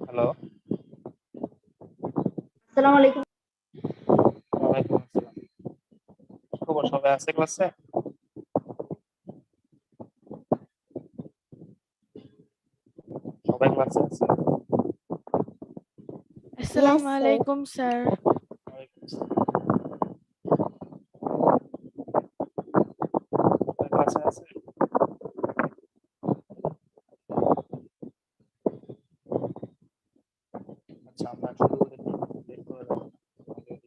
Hello, আসসালামু আলাইকুম। ওয়ালাইকুম আসসালাম। কি খবর, সবাই আছে ক্লাসে? সবাই ক্লাসে আছে? Yes, আসসালামু sir. আলাইকুম স্যার। ওয়ালাইকুম আসসালাম। সবাই ক্লাসে আছে? আচ্ছা, আমরা শুরু করে দিই। বের করে দাও। আমাদের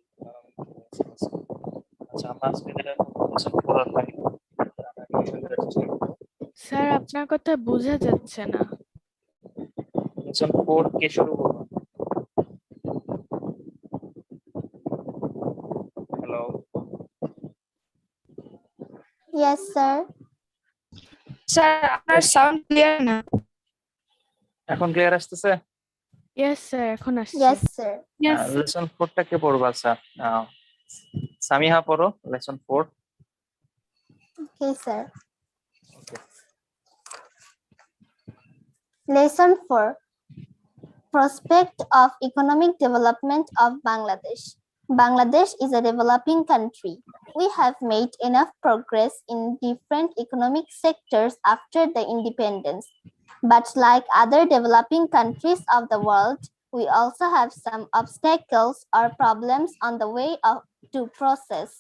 ক্লাসে। আচ্ছা, আমরা আজকে যেটা কোশ্চেন করার পাই, আমরা বিষয়টা চেষ্টা করব। স্যার আপনার কথা বোঝা যাচ্ছে না। লেসন 4 কে শুরু করব। Hello, Yes, sir. স্যার আপনার সাউন্ড ক্লিয়ার না। এখন ক্লিয়ার আসতেছে? ইয়েস স্যার, এখন আসছে। Yes, sir. লেসন 4 টা কে পড়বা? আচ্ছা, সামিহা পড়ো lesson 4। Okay, sir. Okay. Lesson 4. Prospect of Economic Development of Bangladesh. Bangladesh is a developing country. We have made enough progress in different economic sectors after the independence. But like other developing countries of the world, we also have some obstacles or problems on the way to process.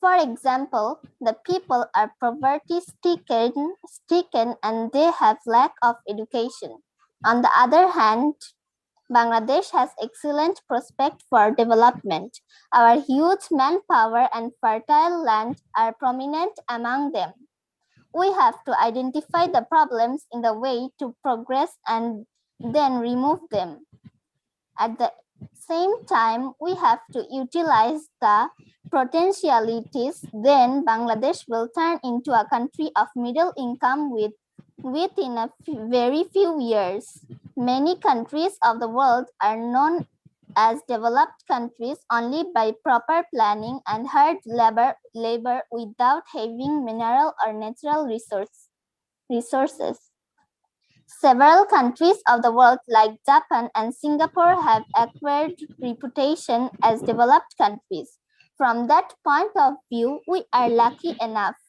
For example, the people are poverty-stricken and they have lack of education. On the other hand, Bangladesh has excellent prospect for development. Our huge manpower and fertile land are prominent among them. We have to identify the problems in the way to progress and then remove them. At the same time, we have to utilize the potentialities. Then Bangladesh will turn into a country of middle income within a very few years. Many countries of the world are known as developed countries only by proper planning and hard labor without having mineral or natural resources. Several countries of the world like Japan and Singapore have acquired reputation as developed countries. From that point of view, we are lucky enough.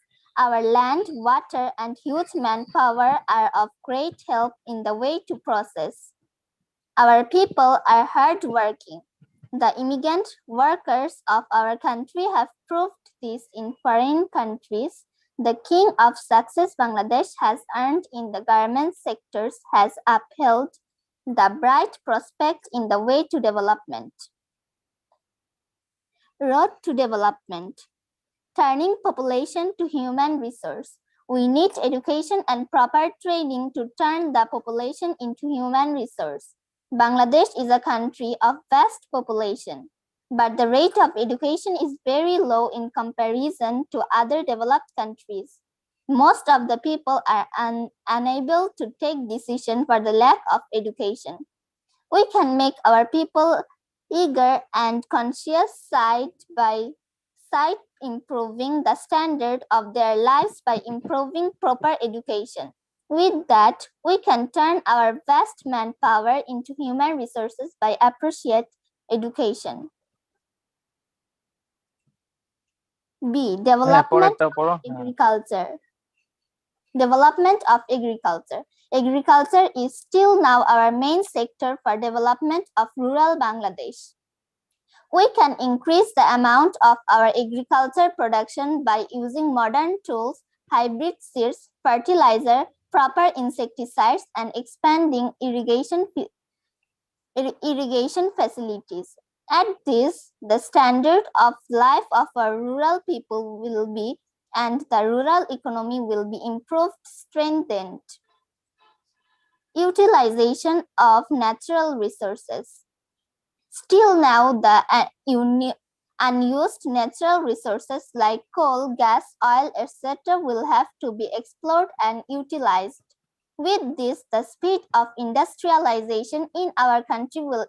Our land, water, and huge manpower are of great help in the way to process. Our people are hardworking. The immigrant workers of our country have proved this in foreign countries. The king of success Bangladesh has earned in the garment sectors has upheld the bright prospect in the way to development. Road to development. Turning population to human resource. We need education and proper training to turn the population into human resource. Bangladesh is a country of vast population, but the rate of education is very low in comparison to other developed countries. Most of the people are unable to take decisions for the lack of education. We can make our people eager and conscious by improving the standard of their lives by improving proper education. With that, we can turn our vast manpower into human resources by appropriate education. B. Development of agriculture. Development of agriculture. Agriculture is still now our main sector for development of rural Bangladesh. We can increase the amount of our agriculture production by using modern tools, hybrid seeds, fertilizer, proper insecticides, and expanding irrigation facilities. At this, the standard of life of our rural people will be, and the rural economy will be improved, strengthened. Utilization of natural resources. Still now, the unused natural resources like coal, gas, oil, etc. will have to be explored and utilized. With this, the speed of industrialization in our country will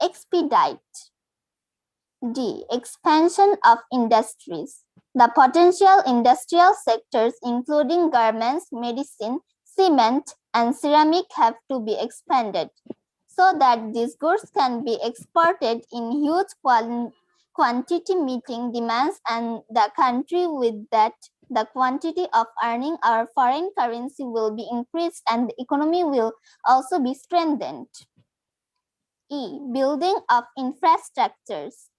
expedite. D. Expansion of industries. The potential industrial sectors including garments, medicine, cement, and ceramic have to be expanded so that these goods can be exported in huge quantity, meeting demands, and the country with that the quantity of earning our foreign currency will be increased and the economy will also be strengthened. E. Building of infrastructures.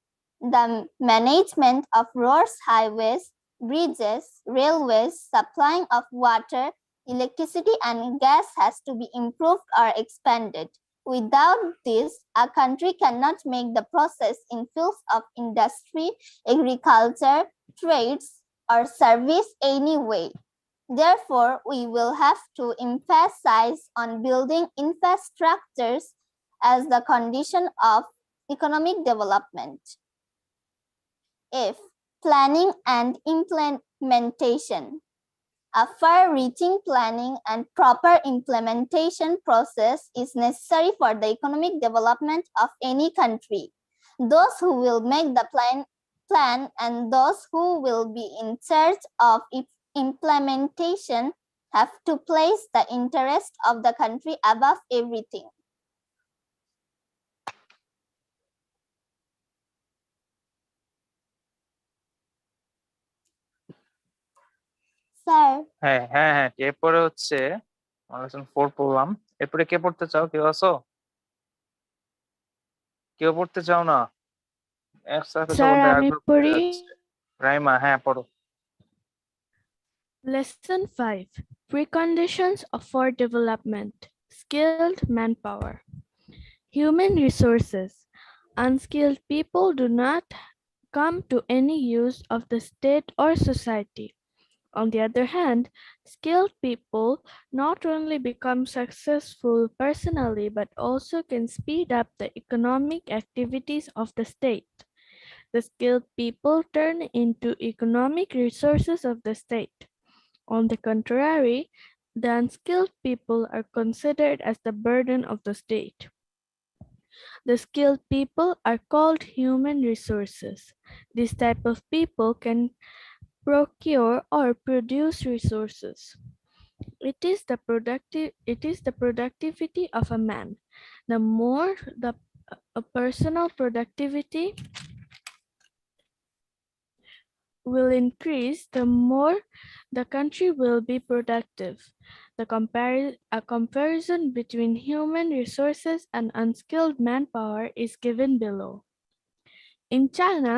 The management of roads, highways, bridges, railways, supplying of water, electricity, and gas has to be improved or expanded. Without this, a country cannot make the process in fields of industry, agriculture, trades, or service anyway. Therefore, we will have to emphasize on building infrastructures as the condition of economic development. F. Planning and implementation. A far-reaching planning and proper implementation process is necessary for the economic development of any country. Those who will make the plan and those who will be in charge of its implementation have to place the interest of the country above everything. Sir. হ্যাঁ, এরপরে হচ্ছে আমরা lesson 4 পড়লাম। এরপরে কে পড়তে চাও? কেউ আছো? কেউ পড়তে চাও না? স্যার আমি পড়ি। রাইমা, হ্যাঁ পড়ো। Lesson 5. Preconditions for development. Skilled manpower. Human resources. Unskilled people do not come to any use of the state or society. On the other hand, skilled people not only become successful personally but also can speed up the economic activities of the state. The skilled people turn into economic resources of the state. On the contrary, the unskilled people are considered as the burden of the state. The skilled people are called human resources. This type of people can procure or produce resources. It is the productivity of a man. The more the personal productivity will increase, the more the country will be productive. A comparison between human resources and unskilled manpower is given below. In China,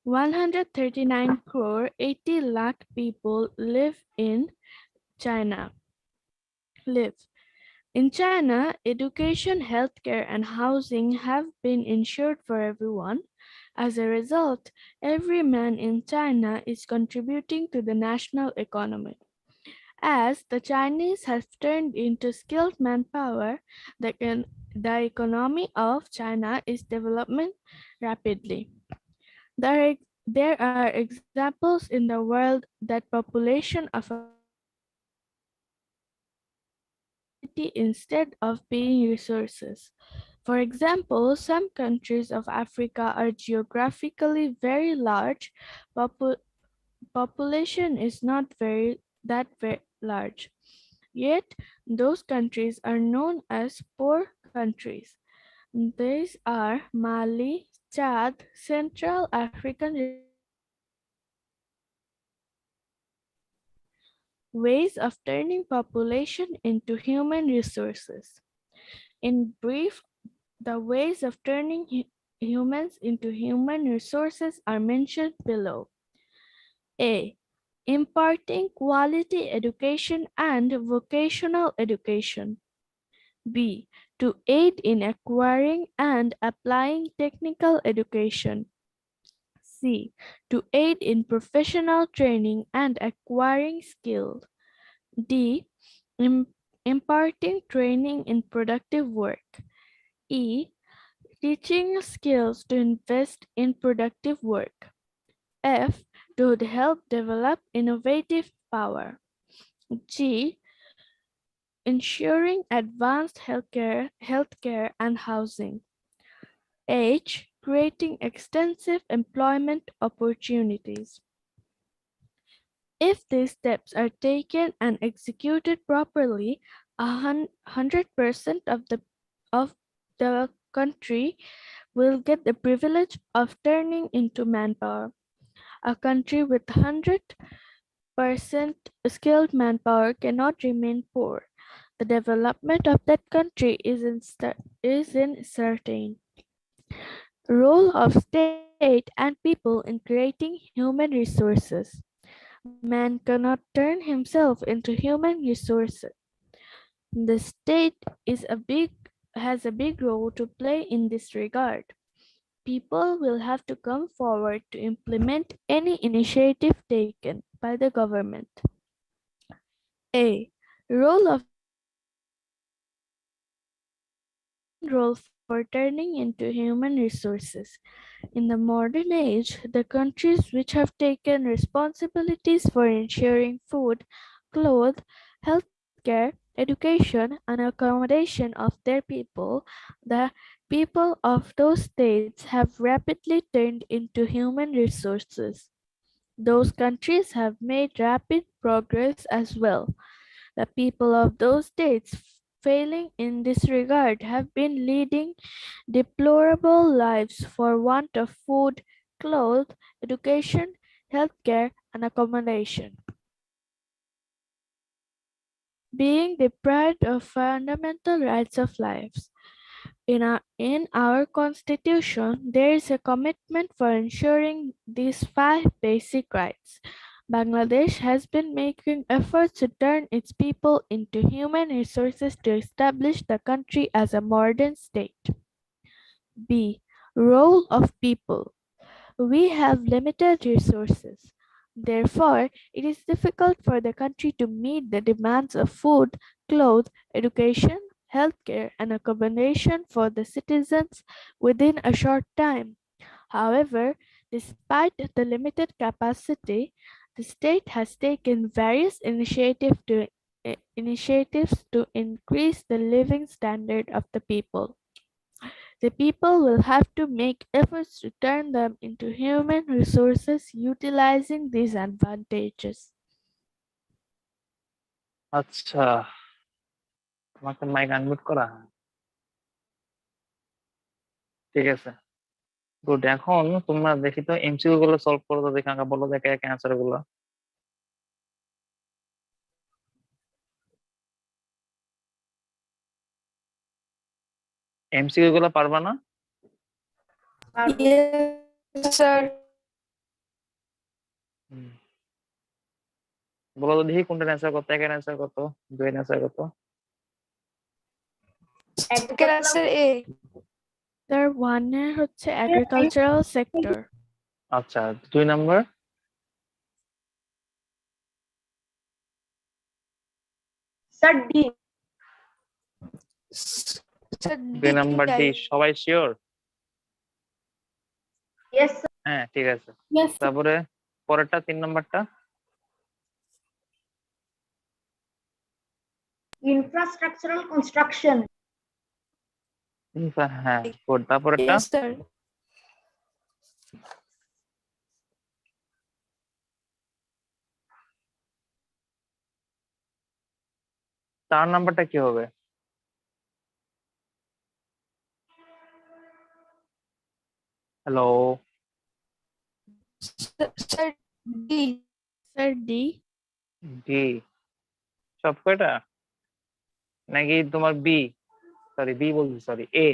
139 crore 80 lakh people live. In China, education, healthcare, and housing have been ensured for everyone. As a result, every man in China is contributing to the national economy. As the Chinese have turned into skilled manpower, the economy of China is developing rapidly. There are examples in the world that population of a instead of being resources. For example, some countries of Africa are geographically very large. Population is not very large. Yet, those countries are known as poor countries. These are Mali, Chad, Central African ways of turning population into human resources. In brief, the ways of turning humans into human resources are mentioned below. A. Imparting quality education and vocational education. B. To aid in acquiring and applying technical education. C. To aid in professional training and acquiring skills. D. Imparting training in productive work. E. Teaching skills to invest in productive work. F. To help develop innovative power. G. Ensuring advanced healthcare and housing. H. Creating extensive employment opportunities. If these steps are taken and executed properly, 100% of the country will get the privilege of turning into manpower. A country with 100% skilled manpower cannot remain poor. The development of that country is uncertain. Role of state and people in creating human resources. Man cannot turn himself into human resources. The state has a big role to play in this regard. People will have to come forward to implement any initiative taken by the government. A. Role of state. Main role for turning into human resources. In the modern age, the countries which have taken responsibilities for ensuring food, clothes, healthcare, education, and accommodation of their people, the people of those states have rapidly turned into human resources. Those countries have made rapid progress as well. The people of those states failing in this regard have been leading deplorable lives for want of food, clothes, education, healthcare, and accommodation. Being deprived of fundamental rights of life. In our constitution, there is a commitment for ensuring these five basic rights. Bangladesh has been making efforts to turn its people into human resources to establish the country as a modern state. B. Role of people. We have limited resources. Therefore, it is difficult for the country to meet the demands of food, clothes, education, healthcare, and accommodation for the citizens within a short time. However, despite the limited capacity, the state has taken various initiatives to increase the living standard of the people. The people will have to make efforts to turn them into human resources utilizing these advantages. আচ্ছা, তোমাকে mic unmute করা? ঠিক আছে, good. এখন তোমরা দেখি তো MCQ গুলো সলভ করো তো, দেখি বলো দেখে এক অ্যান্সার গুলো। এমসিকিউ গুলো পারবা না? Yes, sir. বলো তো দেখি কোনটার অ্যান্সার কত, একের অ্যান্সার কত, দুইয়ের অ্যান্সার কত? Second answer A. Sir, one হচ্ছে agricultural sector. আচ্ছা, 2 number? Sir D. Sir, 2 number D, সবাই শিওর? ইয়েস হ্যাঁ, ঠিক আছে। তারপরে পরেরটা 3 নাম্বারটা? Infrastructural construction. হ্যাঁ, গুড। তারপরেরটা? Yes, sir. 4 নাম্বারটা কি হবে? Hello? Sir, D. Sir, D. D সব কয়টা নাকি তোমার বি? সরি, বি বলছি, সরি, এ।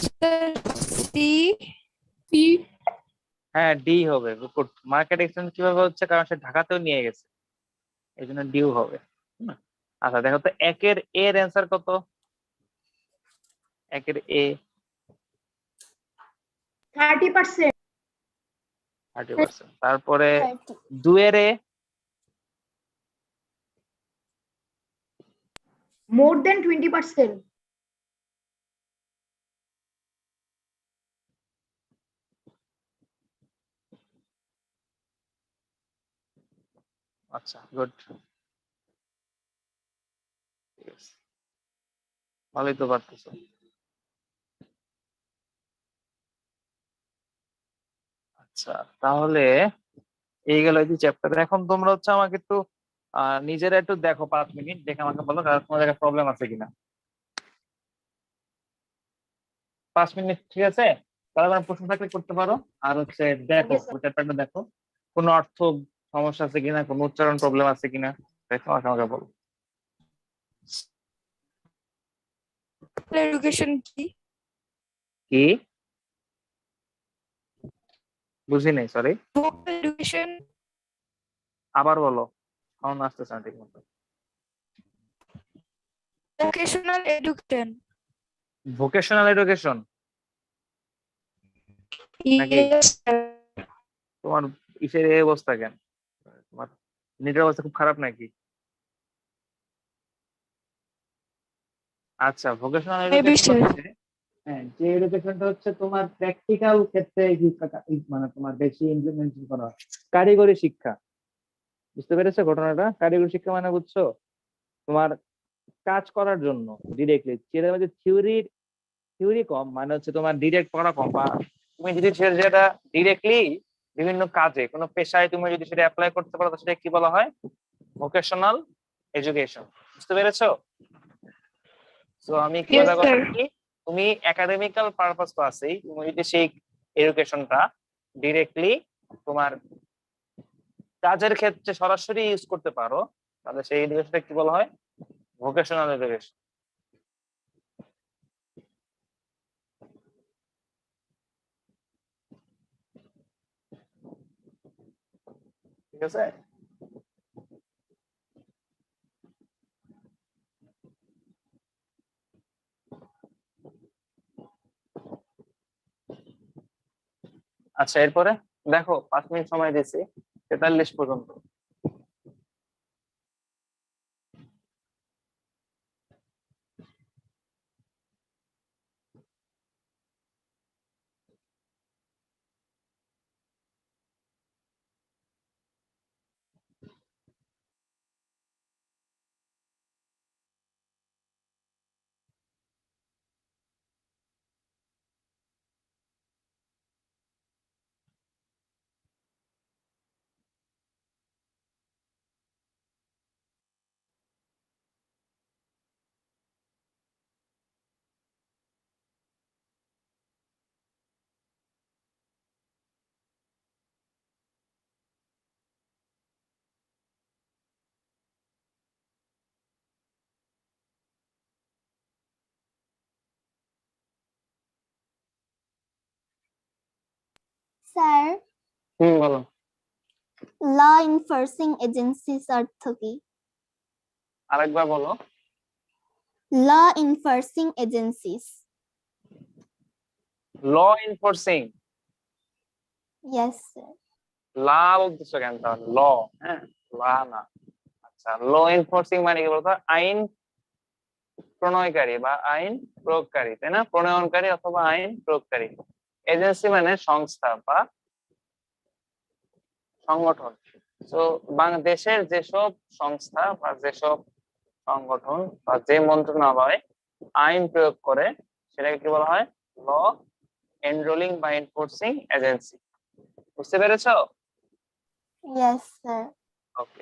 Sir, C. C. হ্যাঁ, ডি হবে। মার্কেট এক্সচেঞ্জ কিভাবে হচ্ছে, কারণ সে ঢাকাতেও নিয়ে গেছে, এই জন্য ডিউ হবে। আচ্ছা, দেখো তো একের এর অ্যান্সার কত? একের এ 30%। 30%। তারপরে 30. 2 এর এ? মোর দেন 20%। আচ্ছা, গুড, ভালোই তো পারতেছো। আচ্ছা, তাহলে এই গেল এই যে চ্যাপ্টার। এখন তোমরা হচ্ছে আমাকে একটু নিজেরা একটু দেখো 5 মিনিট, দেখে আমাকে বলো তোমার জায়গায় প্রবলেম আছে কিনা। 5 মিনিট ঠিক আছে? তাহলে আমার প্রশ্ন থাকলে করতে পারো। আর হচ্ছে দেখো Okay, sir. ওই চ্যাপ্টারটা দেখো, কোনো অর্থ সমস্যা আছে কিনা, কোনো উচ্চারণ প্রবলেম আছে কিনা, দেখো আমাকে বলো। এডুকেশন কি? কি বুঝি নাই, সরি ভোকাল এডুকেশন। আবার বলো, সাউন্ড আসতেছে না ঠিক মতো। Vocational education. ভোকেশনাল এডুকেশন নাকি? Yes sir. তোমার ইসের এই অবস্থা কেন? তোমার নেটের অবস্থা খুব খারাপ নাকি? আচ্ছা, ভোকেশনাল মেবি এডুকেশন স্যার। হচ্ছে, হ্যাঁ, যে এডুকেশনটা হচ্ছে তোমার প্র্যাকটিক্যাল ক্ষেত্রে মানে তোমার বেশি ইমপ্লিমেন্টেশন করা হয়। কারিগরি শিক্ষা, বুঝতে পেরেছো ঘটনাটা? কারিগরি শিক্ষা মানে বুঝছো, তোমার কাজ করার জন্য ডিরেক্টলি, যেটা মধ্যে থিওরি কম, মানে হচ্ছে তোমার ডিরেক্ট পড়া কম, বা তুমি যদি যেটা ডিরেক্টলি বিভিন্ন কাজে কোনো পেশায় তুমি যদি সেটা অ্যাপ্লাই করতে পারো, তো সেটা কি বলা হয়? Vocational education. বুঝতে পেরেছো? তো আমি কি ইয়েস কথা স্যার। কি, তুমি একাডেমিক্যাল পারপাস তো আছেই, তুমি যদি সেই এডুকেশনটা ডিরেক্টলি তোমার কাজের ক্ষেত্রে সরাসরি ইউজ করতে পারো, তাহলে সেই এডুকেশনটা কি বলা হয়? Vocational education. ঠিক আছে? আচ্ছা, এরপরে দেখো 5 মিনিট সময় দিচ্ছি, 43 পর্যন্ত। স্যার, বলো। ল এনফোর্সিং এজেন্সিস অর্থ কি? আরেকবার বলো। Law enforcing agencies. Law enforcing, yes sir. লা বলতেছো কেন তাহলে? ল, হ্যাঁ, লা না। আচ্ছা, ল এনফোর্সিং মানে কি বলতো? আইন প্রণয়নকারী বা আইন প্রয়োগকারী, তাই না? প্রণয়নকারী অথবা আইন প্রয়োগকারী। এজেন্সি মানে সংস্থা বা সংগঠন। তো বাংলাদেশের যেসব সংস্থা বা যেসব সংগঠন বা যে মন্ত্রণালয় আইন প্রয়োগ করে, সেটাকে কি বলা হয়? ল এনরোলিং বা এনফোর্সিং এজেন্সি। বুঝতে পেরেছো? Yes sir. ওকে।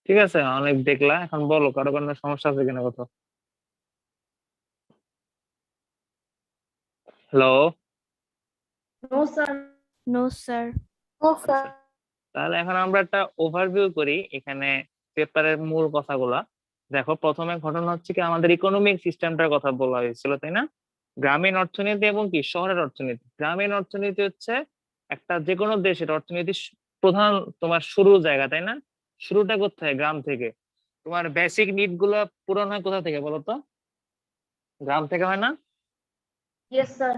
ঠিক আছে, অনেক দেখলা, এখন বলো কারো কোনো সমস্যা আছে কিনা কথা। Hello. No, sir. No, sir. No, আচ্ছা, তাহলে এখন আমরা একটা ওভারভিউ করি এখানে পেপারের মূল কথাগুলা। দেখো, প্রথমে ঘটনা হচ্ছে কি, আমাদের ইকোনমিক সিস্টেমটার কথা বলা হয়েছিল, তাই না? গ্রামীণ অর্থনীতি এবং কি শহরের অর্থনীতি। গ্রামীণ অর্থনীতি হচ্ছে একটা যে কোনো দেশের অর্থনীতির প্রধান তোমার শুরুর জায়গা, তাই না? শুরুটা কোথায়? গ্রাম থেকে। তোমার বেসিক নিড গুলা পূরণ হয় কোথা থেকে বলো তো? গ্রাম থেকে হয় না? Yes, sir.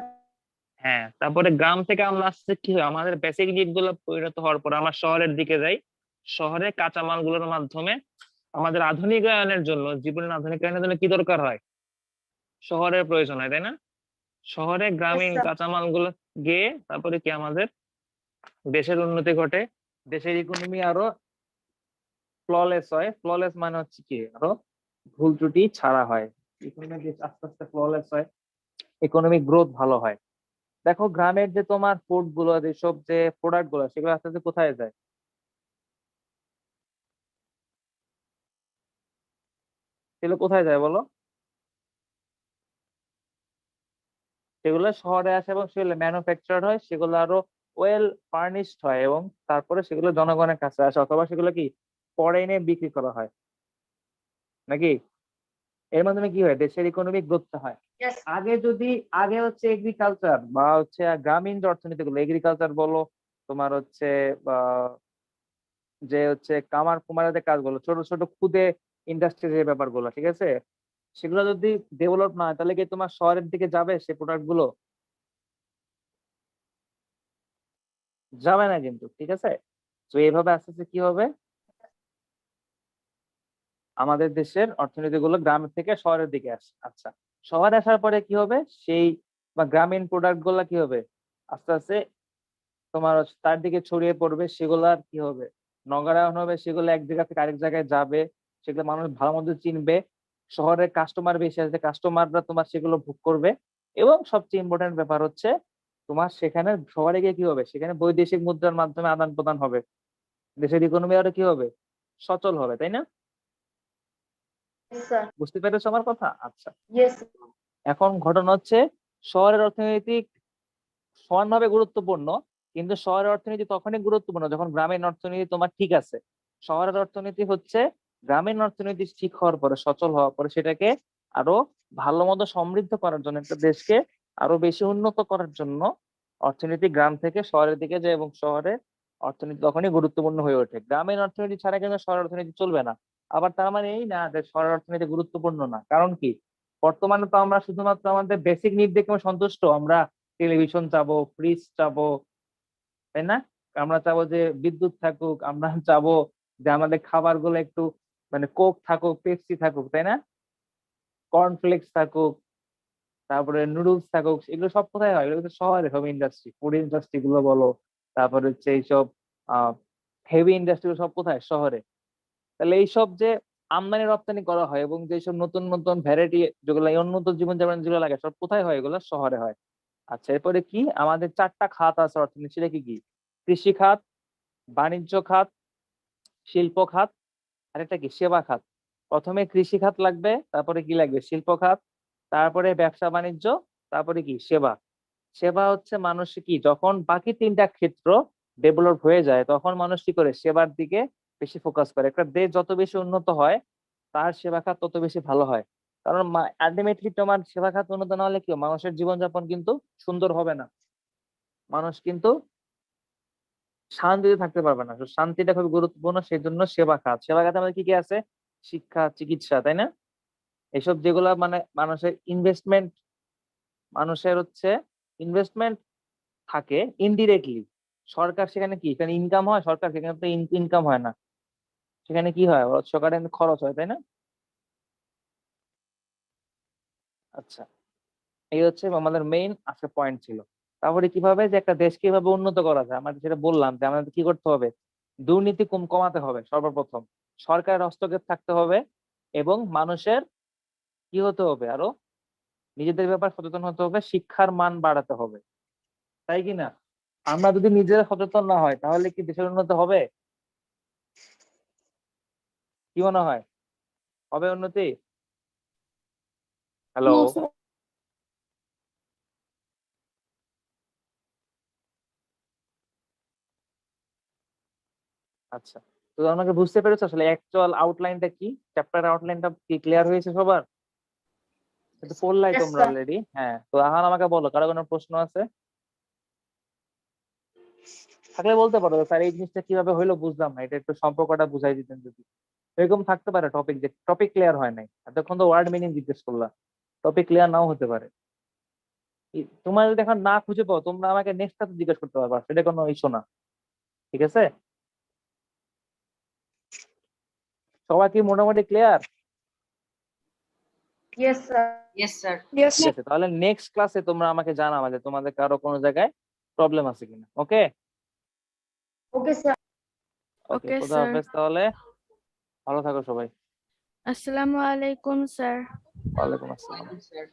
হ্যাঁ, তারপরে গ্রাম থেকে আমরা আসছে কি হয়, আমাদের বেসিক নিড গুলো পরিণত হওয়ার পর আমরা শহরের দিকে যাই। শহরে কাঁচামাল গুলোর মাধ্যমে আমাদের আধুনিকায়নের জন্য, জীবনের আধুনিকায়নের জন্য কি দরকার হয়? শহরের প্রয়োজন হয়, তাই না? শহরে Yes, গ্রামীণ sir. কাঁচামাল গুলো গিয়ে তারপরে কি আমাদের দেশের উন্নতি ঘটে, দেশের ইকোনমি আরো ফ্ললেস হয়। ফ্ললেস মানে হচ্ছে কি, আরো ভুল ত্রুটি ছাড়া হয়, ইকোনমি আস্তে আস্তে ফ্ললেস হয়, ইকোনমিক গ্রোথ ভালো হয়। দেখো, গ্রামের যে তোমার ফুড গুলো, যেসব যে প্রোডাক্ট গুলো, সেগুলো আস্তে আস্তে কোথায় যায়? সেগুলো কোথায় যায় বলো? সেগুলো শহরে আসে এবং সেগুলো ম্যানুফ্যাকচার হয়, সেগুলো আরো ওয়েল ফার্নিশড হয় এবং তারপরে সেগুলো জনগণের কাছে আসে, অথবা সেগুলো কি পরে এনে বিক্রি করা হয়, নাকি? এর মাধ্যমে কি হয়? দেশের ইকোনমিক গ্রোথ হয়। Yes. আগে হচ্ছে এগ্রিকালচার বা হচ্ছে গ্রামীণ যে অর্থনীতি গুলো, এগ্রিকালচার বলো, তোমার হচ্ছে যে হচ্ছে কামার কুমারের যে কাজগুলো, ছোট ছোট খুদে ইন্ডাস্ট্রির যে ব্যাপারগুলো, ঠিক আছে, সেগুলো যদি ডেভেলপ না হয়, তাহলে কি তোমার শহরের দিকে যাবে সেই প্রোডাক্ট গুলো? যাবে না কিন্তু, ঠিক আছে। তো এইভাবে আস্তে আস্তে কি হবে, আমাদের দেশের অর্থনীতি গুলো গ্রামের থেকে শহরের দিকে আসে। আচ্ছা, শহরে আসার পরে কি হবে, সেই বা গ্রামীণ প্রোডাক্ট গুলা কি হবে, আস্তে আস্তে তোমার হচ্ছে তার দিকে ছড়িয়ে পড়বে, সেগুলার কি হবে, নগরায়ন হবে, সেগুলো এক জায়গা থেকে আরেক জায়গায় যাবে, সেগুলো মানুষ ভালো মন্দ চিনবে, শহরের কাস্টমার বেশি আসবে, কাস্টমাররা তোমার সেগুলো ভোগ করবে। এবং সবচেয়ে ইম্পর্টেন্ট ব্যাপার হচ্ছে, তোমার সেখানে শহরে গিয়ে কি হবে, সেখানে বৈদেশিক মুদ্রার মাধ্যমে আদান প্রদান হবে, দেশের ইকোনমি আরো কি হবে, সচল হবে, তাই না? Yes, sir. বুঝতে পেরেছো আমার কথা? আচ্ছা, Yes. এখন ঘটনা হচ্ছে, শহরের অর্থনীতি সমানভাবে গুরুত্বপূর্ণ, কিন্তু শহরের অর্থনীতি তখনই গুরুত্বপূর্ণ যখন গ্রামীণ অর্থনীতি তোমার ঠিক আছে। শহরের অর্থনীতি হচ্ছে গ্রামীণ অর্থনীতি ঠিক হওয়ার পরে, সচল হওয়ার পরে, সেটাকে আরো ভালো মতো সমৃদ্ধ করার জন্য, একটা দেশকে আরো বেশি উন্নত করার জন্য অর্থনীতি গ্রাম থেকে শহরের দিকে যায় এবং শহরের অর্থনীতি তখনই গুরুত্বপূর্ণ হয়ে ওঠে। গ্রামীণ অর্থনীতি ছাড়া কিন্তু শহরের অর্থনীতি চলবে না। আবার তার মানে এই না যে শহরের অর্থনীতি গুরুত্বপূর্ণ না, কারণ কি, বর্তমানে তো আমরা শুধুমাত্র আমাদের বেসিক নিড দেখে সন্তুষ্ট। আমরা টেলিভিশন চাবো, ফ্রিজ চাবো, তাই না? আমরা চাবো যে বিদ্যুৎ থাকুক, আমরা চাবো যে আমাদের খাবার গুলো একটু মানে কোক থাকুক, পেপসি থাকুক, তাই না? কর্নফ্লেক্স থাকুক, তারপরে নুডলস থাকুক, এগুলো সব কোথায় হয়? এগুলো তো শহরে, সব ইন্ডাস্ট্রি, ফুড ইন্ডাস্ট্রি গুলো বলো, তারপরে হচ্ছে এইসব হেভি ইন্ডাস্ট্রি গুলো সব কোথায়? শহরে। তাহলে এইসব যে আমদানি রপ্তানি করা হয় এবং যেসব নতুন নতুন ভ্যারাইটি, যেগুলো এই উন্নত জীবনযাপন যেগুলো লাগে, সব কোথায় হয়? এগুলো শহরে হয়। আচ্ছা, এরপরে কি, আমাদের চারটা খাত আছে অর্থনীতি, সেটা কি কি? কৃষি খাত, বাণিজ্য খাত, শিল্প খাত, আর একটা কি, সেবা খাত। প্রথমে কৃষি খাত লাগবে, তারপরে কি লাগবে, শিল্প খাত, তারপরে ব্যবসা বাণিজ্য, তারপরে কি, সেবা। সেবা হচ্ছে মানুষ কি, যখন বাকি তিনটা ক্ষেত্র ডেভেলপ হয়ে যায়, তখন মানুষ কি করে, সেবার দিকে বেশি ফোকাস করে। একটা দেশ যত বেশি উন্নত হয়, তার সেবা খাত তত বেশি ভালো হয়। কারণ আলটিমেটলি তোমার সেবা খাত উন্নত না হলে কি হয়? মানুষের জীবনযাপন কিন্তু সুন্দর হবে না, মানুষ কিন্তু শান্তিতে থাকতে পারবে না। তো শান্তিটা খুবই গুরুত্বপূর্ণ, সেই জন্য সেবা খাত। সেবা খাতে আমাদের কি কি আছে? শিক্ষা, চিকিৎসা, তাই না? এসব যেগুলা মানে মানুষের ইনভেস্টমেন্ট, মানুষের হচ্ছে ইনভেস্টমেন্ট থাকে ইনডিরেক্টলি। সরকার সেখানে কি, এখানে ইনকাম হয়, সরকার সেখানে তো ইনকাম হয় না, সেখানে কি হয়, সরকারের খরচ হয়, তাই না? আচ্ছা, এই হচ্ছে আমাদের মেইন আজকে পয়েন্ট ছিল। তারপরে কিভাবে যে একটা দেশকে কিভাবে উন্নত করা যায়, আমরা যেটা বললাম যে আমাদের কি করতে হবে, দুর্নীতি কমাতে হবে সর্বপ্রথম, সরকারের হস্তক্ষেপ থাকতে হবে, এবং মানুষের কি হতে হবে, আরো নিজেদের ব্যাপার সচেতন হতে হবে, শিক্ষার মান বাড়াতে হবে, তাই কি না? আমরা যদি নিজেরা সচেতন না হয়, তাহলে কি দেশের উন্নতি হবে? কি মনে হয় হবে উন্নতি? Hello, No, sir. আচ্ছা, তো আমাকে বুঝতে পেরেছো আসলে অ্যাকচুয়াল আউটলাইনটা কি, চ্যাপ্টার আউটলাইনটা কি ক্লিয়ার হয়েছে সবার? এটা পড়লাই Yes, তোমরা sir. অলরেডি। হ্যাঁ, তো এখন আমাকে বলো কারো কোনো প্রশ্ন আছে থাকলে বলতে পারো, স্যার এই জিনিসটা কিভাবে হইলো বুঝলাম না, এটা একটু সম্পর্কটা বুঝাই দিতেন যদি। এরকম থাকতে পারে টপিক, যে টপিক ক্লিয়ার হয় নাই, এতক্ষণ তো ওয়ার্ড মিনিং জিজ্ঞেস করলা, টপিক ক্লিয়ার নাও হতে পারে। তোমরা যদি এখন না খুঁজে পাও তোমরা আমাকে নেক্সট ক্লাসে জিজ্ঞেস করতে পারবা, সেটা কোনো ইস্যু না, ঠিক আছে? সবাই কি মোটামুটি clear? Yes, sir. Yes, sir. Yes, ঠিক আছে, তাহলে নেক্সট ক্লাসে তোমরা আমাকে জানাবা যে তোমাদের কারো কোনো জায়গায় প্রবলেম আছে কিনা। ওকে Okay, sir. ওকে, Okay, খোদা sir. হাফেজ, তাহলে ভালো থাকো সবাই। Assalamu alaikum, sir. ওয়ালাইকুম আসসালাম। Sir.